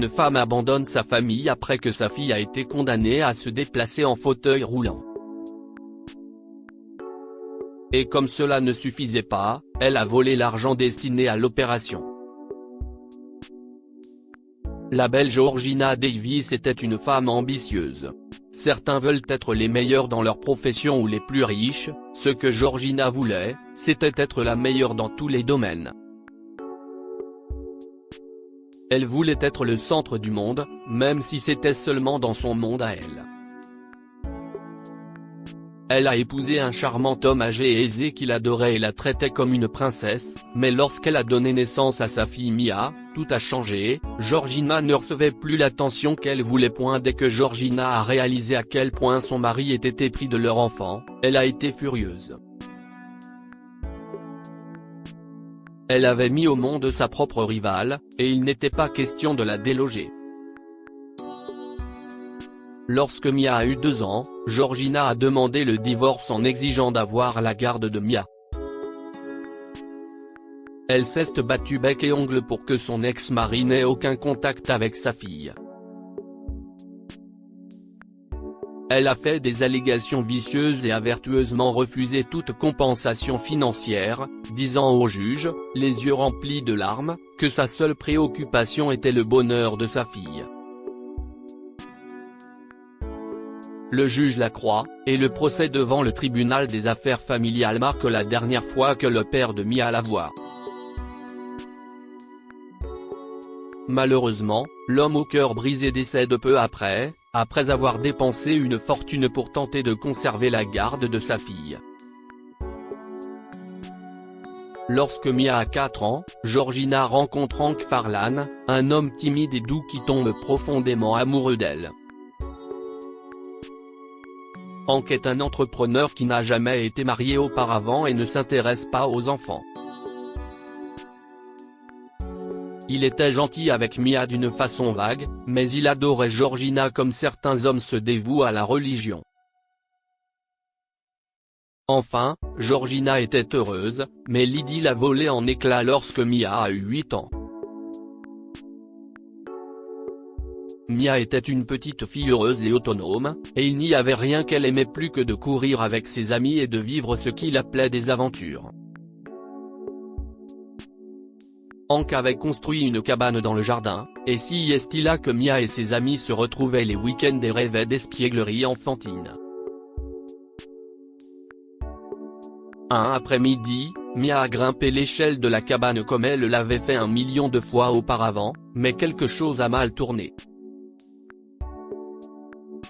Une femme abandonne sa famille après que sa fille a été condamnée à se déplacer en fauteuil roulant. Et comme cela ne suffisait pas, elle a volé l'argent destiné à l'opération. La belle Georgina Davis était une femme ambitieuse. Certains veulent être les meilleurs dans leur profession ou les plus riches, ce que Georgina voulait, c'était être la meilleure dans tous les domaines. Elle voulait être le centre du monde, même si c'était seulement dans son monde à elle. Elle a épousé un charmant homme âgé et aisé qui l'adorait et la traitait comme une princesse, mais lorsqu'elle a donné naissance à sa fille Mia, tout a changé. Georgina ne recevait plus l'attention qu'elle voulait. Dès que Georgina a réalisé à quel point son mari était épris de leur enfant, elle a été furieuse. Elle avait mis au monde sa propre rivale, et il n'était pas question de la déloger. Lorsque Mia a eu 2 ans, Georgina a demandé le divorce en exigeant d'avoir la garde de Mia. Elle s'est battue bec et ongles pour que son ex-mari n'ait aucun contact avec sa fille. Elle a fait des allégations vicieuses et a vertueusement refusé toute compensation financière, disant au juge, les yeux remplis de larmes, que sa seule préoccupation était le bonheur de sa fille. Le juge la croit, et le procès devant le tribunal des affaires familiales marque la dernière fois que le père de Mia la voit. Malheureusement, l'homme au cœur brisé décède peu après avoir dépensé une fortune pour tenter de conserver la garde de sa fille. Lorsque Mia a 4 ans, Georgina rencontre Hank Farlan, un homme timide et doux qui tombe profondément amoureux d'elle. Hank est un entrepreneur qui n'a jamais été marié auparavant et ne s'intéresse pas aux enfants. Il était gentil avec Mia d'une façon vague, mais il adorait Georgina comme certains hommes se dévouent à la religion. Enfin, Georgina était heureuse, mais l'idylle a volé en éclats lorsque Mia a eu 8 ans. Mia était une petite fille heureuse et autonome, et il n'y avait rien qu'elle aimait plus que de courir avec ses amis et de vivre ce qu'il appelait des aventures. Hank avait construit une cabane dans le jardin, et si est là que Mia et ses amis se retrouvaient les week-ends et rêvaient d'espièglerie enfantine. Un après-midi, Mia a grimpé l'échelle de la cabane comme elle l'avait fait 1 million de fois auparavant, mais quelque chose a mal tourné.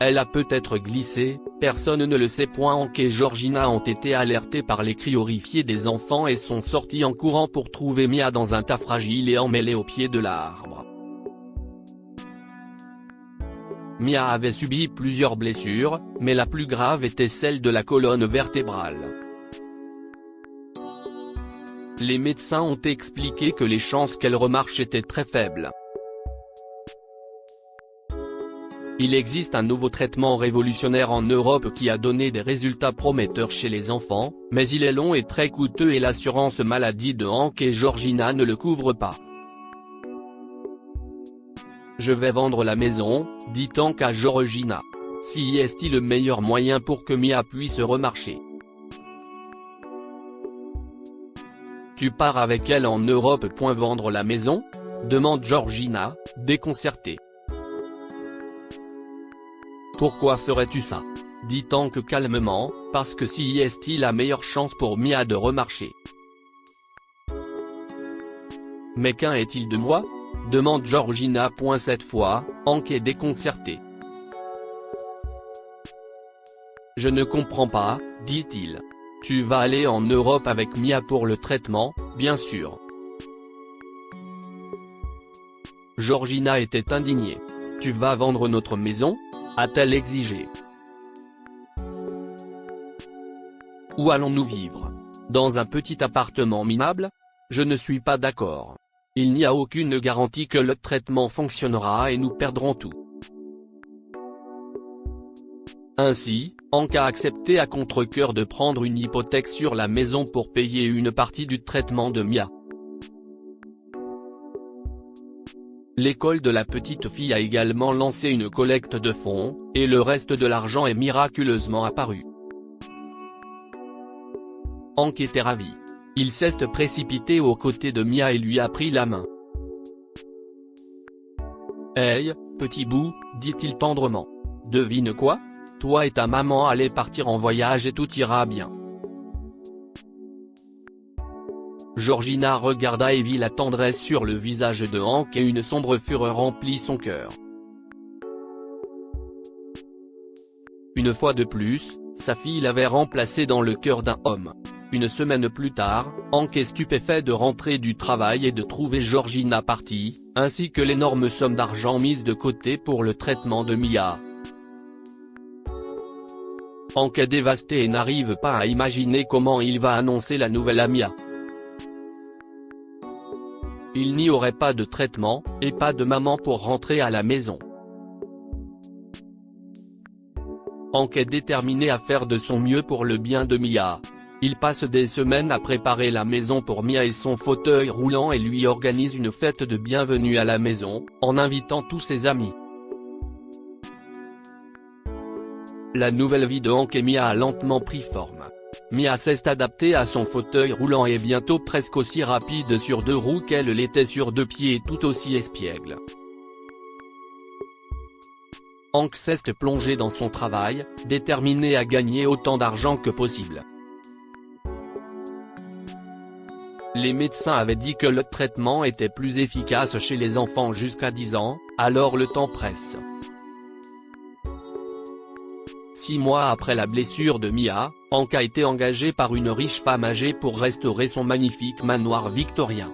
Elle a peut-être glissé, personne ne le sait. Hank et Georgina ont été alertés par les cris horrifiés des enfants et sont sortis en courant pour trouver Mia dans un tas fragile et emmêlée au pied de l'arbre. Mia avait subi plusieurs blessures, mais la plus grave était celle de la colonne vertébrale. Les médecins ont expliqué que les chances qu'elle remarche étaient très faibles. Il existe un nouveau traitement révolutionnaire en Europe qui a donné des résultats prometteurs chez les enfants, mais il est long et très coûteux et l'assurance maladie de Hank et Georgina ne le couvre pas. Je vais vendre la maison, dit Hank à Georgina. Si est-il le meilleur moyen pour que Mia puisse remarcher? Tu pars avec elle en Europe. Vendre la maison? Demande Georgina, déconcertée. Pourquoi ferais-tu ça? Dit Hank calmement, parce que si est la meilleure chance pour Mia de remarcher. Mais qu'en est-il de moi? Demande Georgina. Cette fois, Hank est déconcerté. Je ne comprends pas, dit-il. Tu vas aller en Europe avec Mia pour le traitement, bien sûr. Georgina était indignée. Tu vas vendre notre maison? A-t-elle exigé. Où allons-nous vivre? Dans un petit appartement minable? Je ne suis pas d'accord. Il n'y a aucune garantie que le traitement fonctionnera et nous perdrons tout. Ainsi, Hank a accepté à contre-cœur de prendre une hypothèque sur la maison pour payer une partie du traitement de Mia. L'école de la petite fille a également lancé une collecte de fonds, et le reste de l'argent est miraculeusement apparu. Hank était ravi. Il s'est précipité aux côtés de Mia et lui a pris la main. « Hey, petit bout », dit-il tendrement. « Devine quoi ? Toi et ta maman allez partir en voyage et tout ira bien. » Georgina regarda et vit la tendresse sur le visage de Hank et une sombre fureur remplit son cœur. Une fois de plus, sa fille l'avait remplacé dans le cœur d'un homme. Une semaine plus tard, Hank est stupéfait de rentrer du travail et de trouver Georgina partie, ainsi que l'énorme somme d'argent mise de côté pour le traitement de Mia. Hank est dévasté et n'arrive pas à imaginer comment il va annoncer la nouvelle à Mia. Il n'y aurait pas de traitement, et pas de maman pour rentrer à la maison. Hank est déterminé à faire de son mieux pour le bien de Mia. Il passe des semaines à préparer la maison pour Mia et son fauteuil roulant et lui organise une fête de bienvenue à la maison, en invitant tous ses amis. La nouvelle vie de Hank et Mia a lentement pris forme. Mia s'est adaptée à son fauteuil roulant et est bientôt presque aussi rapide sur 2 roues qu'elle l'était sur 2 pieds et tout aussi espiègle. Hank s'est plongé dans son travail, déterminé à gagner autant d'argent que possible. Les médecins avaient dit que le traitement était plus efficace chez les enfants jusqu'à 10 ans, alors le temps presse. 6 mois après la blessure de Mia, Hank a été engagé par une riche femme âgée pour restaurer son magnifique manoir victorien.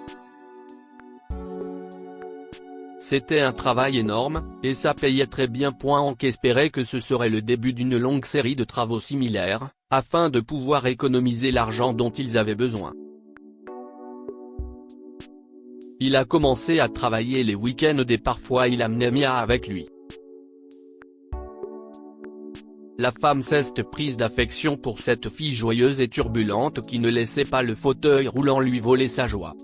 C'était un travail énorme, et ça payait très bien. Hank espérait que ce serait le début d'une longue série de travaux similaires, afin de pouvoir économiser l'argent dont ils avaient besoin. Il a commencé à travailler les week-ends et parfois il amenait Mia avec lui. La femme s'est prise d'affection pour cette fille joyeuse et turbulente qui ne laissait pas le fauteuil roulant lui voler sa joie.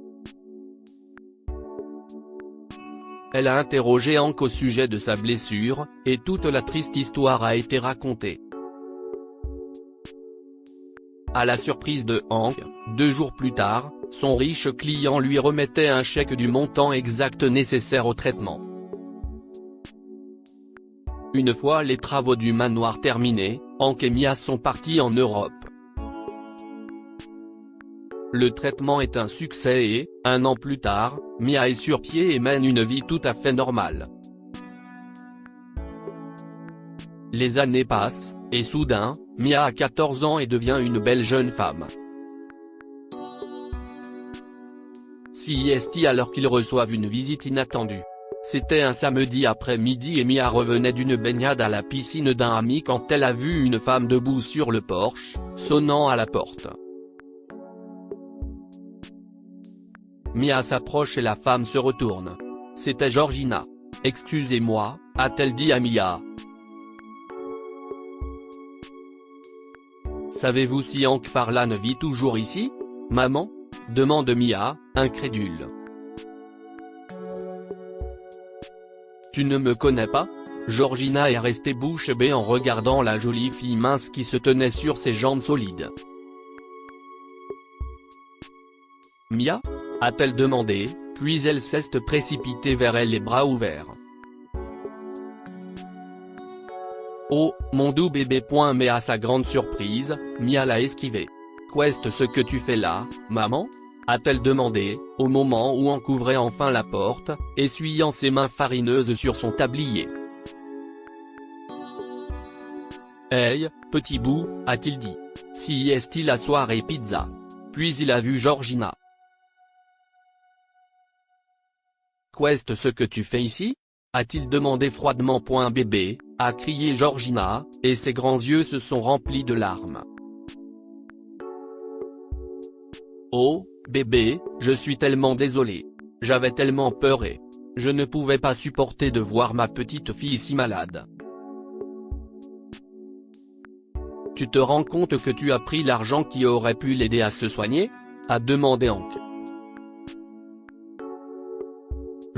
Elle a interrogé Hank au sujet de sa blessure, et toute la triste histoire a été racontée. À la surprise de Hank, 2 jours plus tard, son riche client lui remettait un chèque du montant exact nécessaire au traitement. Une fois les travaux du manoir terminés, Hank et Mia sont partis en Europe. Le traitement est un succès et, 1 an plus tard, Mia est sur pied et mène une vie tout à fait normale. Les années passent, et soudain, Mia a 14 ans et devient une belle jeune femme. CIST alors qu'ils reçoivent une visite inattendue. C'était un samedi après-midi et Mia revenait d'une baignade à la piscine d'un ami quand elle a vu une femme debout sur le porche, sonnant à la porte. Mia s'approche et la femme se retourne. C'était Georgina. « Excusez-moi », a-t-elle dit à Mia. « Savez-vous si Hank Farlan vit toujours ici, maman ?» demande Mia, incrédule. « Tu ne me connais pas ?» Georgina est restée bouche bée en regardant la jolie fille mince qui se tenait sur ses jambes solides. « Mia ?» a-t-elle demandé, puis elle s'est précipitée vers elle les bras ouverts. « Oh, mon doux bébé !» Mais à sa grande surprise, Mia l'a esquivé. « Qu'est-ce ce que tu fais là, maman ?» a-t-elle demandé, au moment où Hank ouvrait enfin la porte, essuyant ses mains farineuses sur son tablier. « Hey, petit bout !» a-t-il dit. « Si est-il la soirée pizza ?» Puis il a vu Georgina. « Qu'est-ce ce que tu fais ici ?» a-t-il demandé froidement. « Bébé !» a crié Georgina, et ses grands yeux se sont remplis de larmes. « Oh, bébé, je suis tellement désolée. J'avais tellement peur et je ne pouvais pas supporter de voir ma petite fille si malade. » « Tu te rends compte que tu as pris l'argent qui aurait pu l'aider à se soigner ?» a demandé Hank.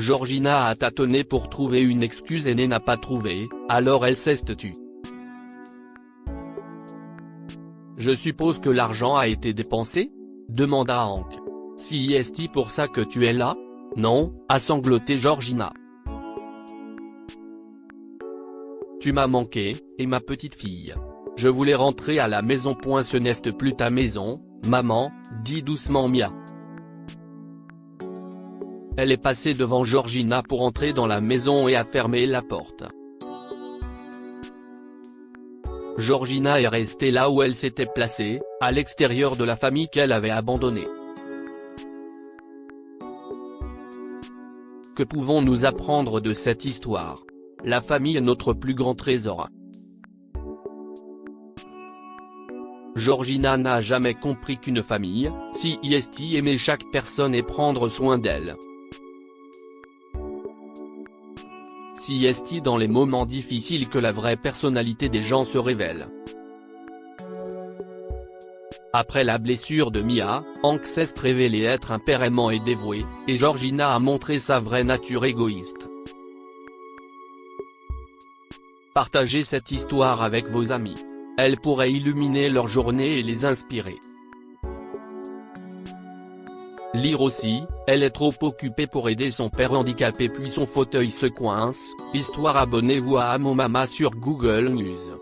Georgina a tâtonné pour trouver une excuse et n'a pas trouvé, alors elle s'est tue. Je suppose que l'argent a été dépensé ? Demanda Hank. Si est-il pour ça que tu es là ? Non, a sangloté Georgina. Tu m'as manqué, et ma petite fille. Je voulais rentrer à la maison. Ce n'est plus ta maison, maman, dit doucement Mia. Elle est passée devant Georgina pour entrer dans la maison et a fermé la porte. Georgina est restée là où elle s'était placée, à l'extérieur de la famille qu'elle avait abandonnée. Que pouvons-nous apprendre de cette histoire ? La famille est notre plus grand trésor. Georgina n'a jamais compris qu'une famille, si est aimer chaque personne et prendre soin d'elle. Si est dans les moments difficiles que la vraie personnalité des gens se révèle. Après la blessure de Mia, Hank s'est révélé être un père aimant et dévoué, et Georgina a montré sa vraie nature égoïste. Partagez cette histoire avec vos amis. Elle pourrait illuminer leur journée et les inspirer. Lire aussi, elle est trop occupée pour aider son père handicapé puis son fauteuil se coince. Histoire. Abonnez-vous à Amo Mama sur Google News.